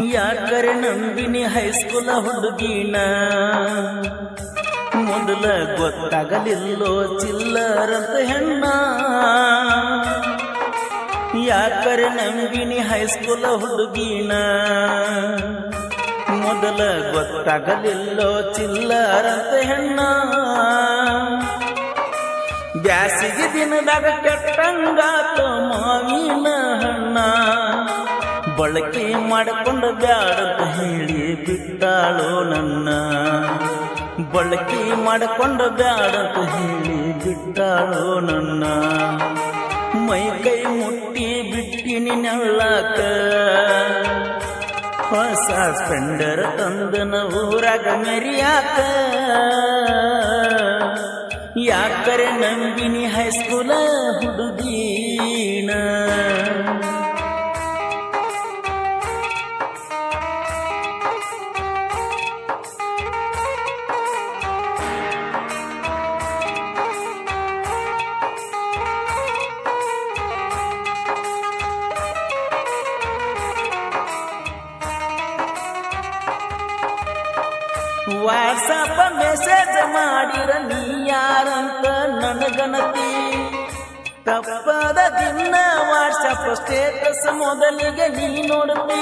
ಯಾಕರೆ ನಂಬಿನಿ ಹೈಸ್ಕೂಲ ಹುಡುಗಿನ ಮೊದಲ ಗೊತ್ತಾಗಲಿಲ್ಲೋ ಚಿಲ್ಲರಂತ ಹೆಣ್ಣ. ಯಾಕರೆ ನಂಬಿನಿ ಹೈಸ್ಕೂಲ ಹುಡುಗಿನ ಮೊದಲ ಗೊತ್ತಾಗಲಿಲ್ಲೋ ಚಿಲ್ಲರಂತ ಹೆಣ್ಣ. ಬ್ಯಾಸಿಗೆ ದಿನದಾಗ ಕೆಟ್ಟಂಗಾತ ಮಾವಿನ ಹಣ್ಣ. ಬಳಕೆ ಮಾಡಿಕೊಂಡು ಬ್ಯಾಡಂತ ಹೇಳಿ ಬಿಟ್ಟಾಳೋ ನನ್ನ. ಬಳಕೆ ಮಾಡಿಕೊಂಡು ಬ್ಯಾಡಂತ ಹೇಳಿ ಬಿಟ್ಟಾಳೋ ನನ್ನ. ಮೈ ಕೈ ಮುಟ್ಟಿ ಬಿಟ್ಟಿನಿ ನೆಳ್ಳಾಕ ಹೊಸ ಸ್ಪೆಂಡರ್ ತಂದನ ಊರಾಗ ಮೆರಿಯಾಕ. ಯಾಕರೆ ನಂಬಿನಿ ಹೈಸ್ಕೂಲ ಹುಡುಗೀನ. ವಾಟ್ಸಪ್ ಮೆಸೇಜ್ ಮಾಡಿರ ನೀ ಯಾರಂತ ನನಗನತಿ. ತಪ್ಪದ ದಿನ ವಾಟ್ಸಪ್ ಸ್ಟೇಟಸ್ ಮೊದಲಿಗೆ ನೀ ನೋಡ್ತಿ.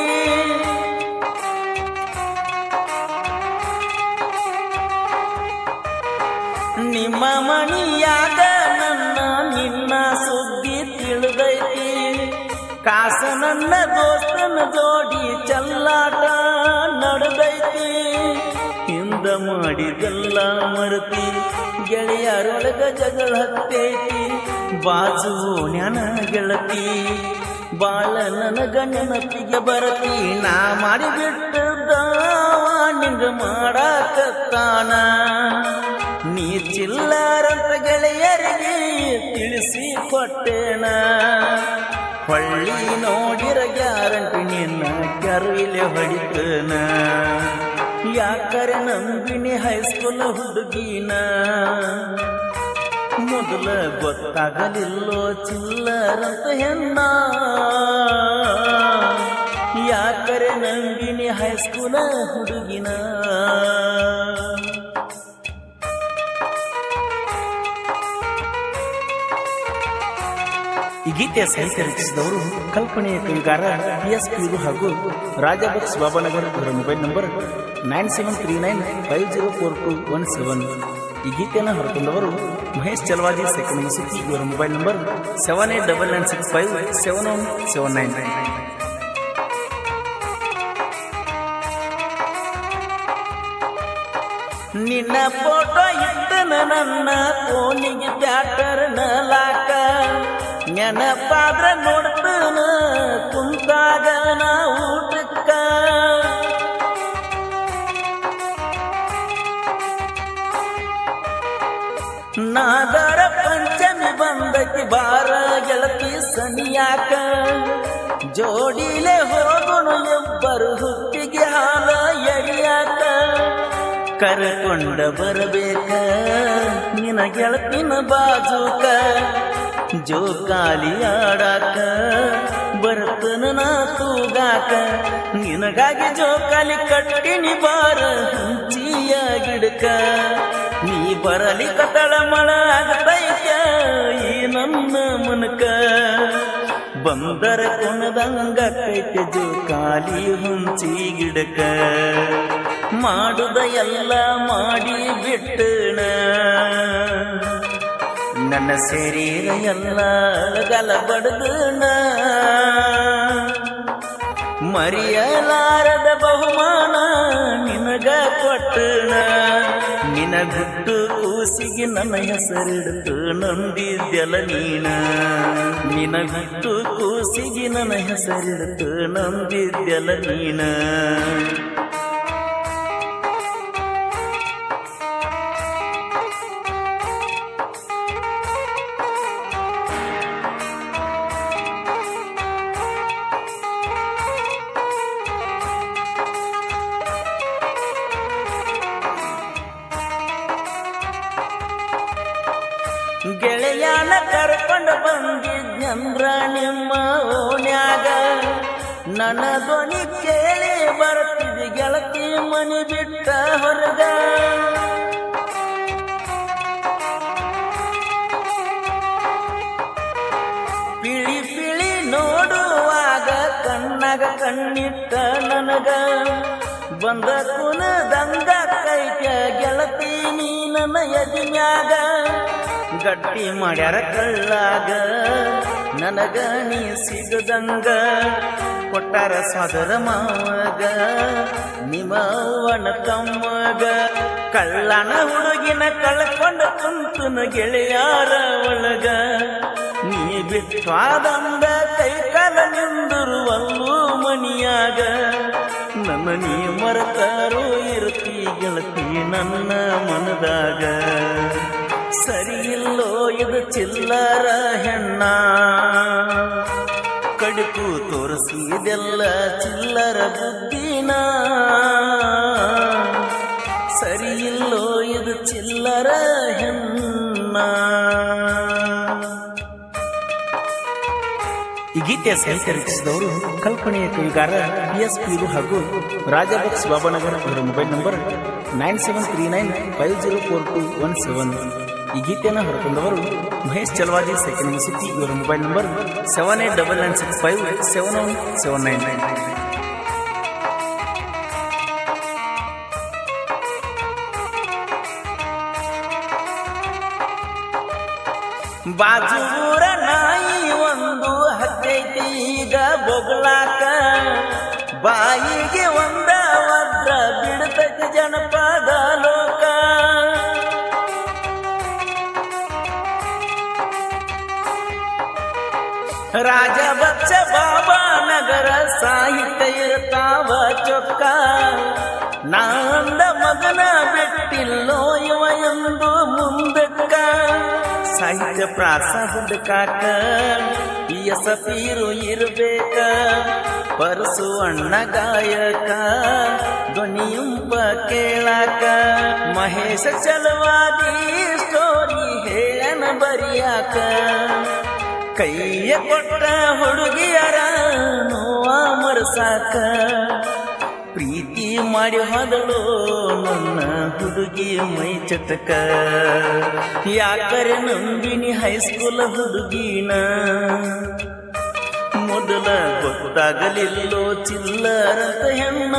ನಿಮ್ಮ ಮಣಿಯಾಗ ನನ್ನ ನಿನ್ನ ಸುದ್ದಿ ತಿಳಿದೈತಿ. ಕಾಸ ನನ್ನ ದೋಸ್ತನ ಜೋಡಿ ಚಲ್ಲಾಟ ನಡೆದೈತಿ. ಹಿಂದ ಮಾಡಿದೆಲ್ಲ ಮರತಿ ಗೆಳೆಯರೊಳಗ ಜಗಳ ಹತ್ತೈತಿ. ಬಾಜು ಜ್ಞಾನ ಗೆಳತಿ ಬಾಳ ನನಗ ನೆನಪಿಗೆ ಬರತಿ. ನಾ ಮಾಡಿಬಿಟ್ಟದ ನಿಂಗ ಮಾಡಾಕತ್ತಾನ. ನೀ ಚಿಲ್ಲರಂತ ಗೆಳೆಯರಿಗೆ ತಿಳಿಸಿ ಕೊಟ್ಟೇನ. ಹೊಳ್ಳಿ ನೋಡಿರ ಗ್ಯಾರಂಟಿ ನಿನ್ನ ಕರುವಿಲೆ ಹೊಡಿತನ. ಯಾಕರೆ ನಂಬಿನಿ ಹೈಸ್ಕೂಲ್ ಹುಡುಗಿನ ಮೊದಲ ಗೊತ್ತಾಗಲಿಲ್ಲೋ ಚಿಲ್ಲರಂತ ಹೆಣ್ಣ. ಯಾಕರೆ ನಂಬಿನಿ ಹೈಸ್ಕೂಲ ಹುಡುಗಿನ. ಈ ಗೀತೆಯ ಸಾಹಿತ್ಯ ರಚಿಸಿದವರು ಕಲ್ಪನೆಯ ಕವಿಗಾರ PS ಪಿಲು ಹಾಗೂ ರಾಜಭಕ್ಸ್ ಬಾಬಾನಗರ್. ಇವರ ಮೊಬೈಲ್ ನಂಬರ್ 9739504217. ಈ ಗೀತೆಯನ್ನು ಹೊರತಂದವರು ಮಹೇಶ್ ಚಲವಾದಿ ಸೆಕೆಂಡ್ ಮಸೂತಿ. ಇವರ ಮೊಬೈಲ್ ನಂಬರ್ 7899657179. ನಿನ್ನ ಫೋಟೋ ಇಟ್ಟನ ನನ್ನ ಫೋನಿಗೆ ಪ್ಯಾಟರ್ನ ಲಾಕ. ನೆನಪಾದ್ರ ನೋಡ್ತನ ಕುಂತಾಗ ನಾ ಊಟಕ್ಕ. ನಾಗರ ಪಂಚಮಿ ಬಂದಕ್ಕೆ ಬಾರ ಗೆಳತಿ ಸನಿಯಾಕ. ಜೋಡಿಲೆ ಹೋಗೋಣ ಎಬ್ಬರು ಹುಟ್ಟಿಗೆ ಹಾಲ ಎಳಿಯಾಕ. ಕರ್ಕೊಂಡ ಬರಬೇಕ ನಿನ ಗೆಳತಿನ ಬಾಜೂಕ. ಜೋಕಾಲಿ ಆಡಾಕ ಬರ್ತನ ನಾ ತೂಗಾಕ. ನಿನಗಾಗಿ ಜೋಕಾಲಿ ಕಟ್ಟಿನಿ ಬಾರ ಹಂಚಿಯ ಗಿಡಕ. ನೀ ಬರಲಿ ಕತಳ ಮಳ ಆಗತೈತ ಈ ನನ್ನ ಮನಕ. ಬಂದರ ಕುಣದಂಗ ಕೈತೆ ಜೋಕಾಲಿ ಹುಂಚಿ ಗಿಡಕ. ಮಾಡುದ ಎಲ್ಲ ಮಾಡಿ ಬಿಟ್ಟಣ ನನ್ನ ಶರೀರ ಎಲ್ಲ ಗಲ ಬಡದಣ. ಮರೆಯಲಾರದ ಬಹುಮಾನ ನಿನಗ ಕೊಟ್ಟಣ. ನಿನ ಗುಟ್ಟು ಕೂಸಿಗೆ ನನ್ನ ಹೆಸರಿಡ್ತು ನಂಬಿದ್ದೆಲ ನೀನ. ನಿನ ಗುಟ್ಟು ಕೂಸಿಗೆ ನನ್ನ ಹೆಸರಿಡ್ತು ನಂಬಿದ್ದೆಲ ನೀನ. ಗೆಳೆಯನ ಕರ್ಕೊಂಡು ಬಂದಿದ್ನಂದ್ರ ನಿಮ್ಮ ಓಣ್ಯಾಗ ನನ್ನ ಧ್ವನಿ ಕೇಳಿ ಮನಿ ಬಿಟ್ಟ ಹೊರಗ ಪಿಳಿ ಪಿಳಿ ನೋಡುವಾಗ ಕಣ್ಣಾಗ ಕಣ್ಣಿಟ್ಟ ನನಗ ಬಂದ ಕುನದಂಗ ಕೈತ್ಯ ಗೆಳತಿ ನೀ ನನ್ನ ಎದಿನ್ಯಾಗ ಗಟ್ಟಿ ಮಾಡ್ಯಾರ ಕಳ್ಳಾಗ ನನಗ ನೀ ಸಿಗದಂಗ ಕೊಟ್ಟಾರ ಸೋದರ ಮಾವಗ ನಿಮ್ಮ ಅವನ ತಮ್ಮಗ ಕಳ್ಳನ ಹುಡುಗಿನ ಕಳ್ಕೊಂಡ ಕುಂತನ ಗೆಳೆಯಾರ ಒಳಗ ನೀ ಬಿಟ್ಟಾದಂದ ಕೈ ಕಾಲ ನಿಂದಿರುವಲ್ಲೂ ಮನಿಯಾಗ ನನ್ನ ನೀ ಮರೆತಾರೋ ಇರುತ್ತಿ ಗೆಳತಿ ನನ್ನ ಮನದಾಗ ಸರಿಯಿಲ್ಲೋ ಇದು ಚಿಲ್ಲರ ಹೆಣ್ಣ ಕಡುಕು ತೋರಿಸಿದೆಲ್ಲ ಚಿಲ್ಲರ ಬುದ್ಧಿನ ಸರಿಯಿಲ್ಲೋ ಇದು ಚಿಲ್ಲರ ಹೆಣ್ಣ. ಈ ಗೀತೆಯ ಸಾಹಿತ್ಯ ರಚಿಸಿದವರು ಕಲ್ಪನೆಯ ಕವಿಗಾರ PSP ಹಾಗೂ ರಾಜಭಕ್ಸ್ ಬಾಬಾನಗರ್. ಇವರ ಮೊಬೈಲ್ ನಂಬರ್ 9739504217. ಈ ಗೀತೆಯನ್ನು ಹೊರತಂದವರು ಮಹೇಶ್ ಚಲವಾದಿ ಸೆಕೆಂಡ್ ಮುಸುತಿ. ಇವರ ಮೊಬೈಲ್ ನಂಬರ್ 7899657179. ಬಾಜೂರ ನಾಯಿ ಒಂದು ಹತ್ತೈತಿ ಈಗ ಬೊಗಳಾಕ ಬಾಯಿಗೆ ಒಂದ ವದ್ರ ಬಿಡತಕ್ಕೆ ಜನಪದ ಲೋಕ ರಾಜಭಕ್ಷ ಬಾಬಾನಗರ ಸಾಹಿತ್ಯ ಇರ್ತಾವ ಚೊಕ್ಕ ನಾಂದ ಮಗನ ಬಿಟ್ಟಿಲ್ಲೋ ಇವ ಎಂದು ಮುಂದಕ್ಕ ಸಾಹಿತ್ಯ ಪ್ರಾಸ ಹುಡುಕಾಕ ಪೀರು ಇರ್ಬೇಕ ಪರಸು ಅಣ್ಣ ಗಾಯಕ ಧ್ವನಿಯುಂಪ ಕೇಳಾಕ ಮಹೇಶ ಚಲವಾದಿ ಸ್ಟೋರಿ ಹೇಳನ ಬರಿಯಾಕ ಕೈಯ ಕೊಟ್ಟ ಹುಡುಗಿಯರ ನೋವ ಮರಸಾಕ ಪ್ರೀತಿ ಮಾಡಿ ಹೋದಳು ನನ್ನ ಹುಡುಗಿ ಮೈ ಚಟಕ ಯಾಕರೆ ನಂಬಿನಿ ಹೈಸ್ಕೂಲ್ ಹುಡುಗಿನ ಮೊದಲ ಗೊತ್ತಾಗಲಿಲ್ಲೋ ಚಿಲ್ಲರಂತ ಹೆಣ್ಣ.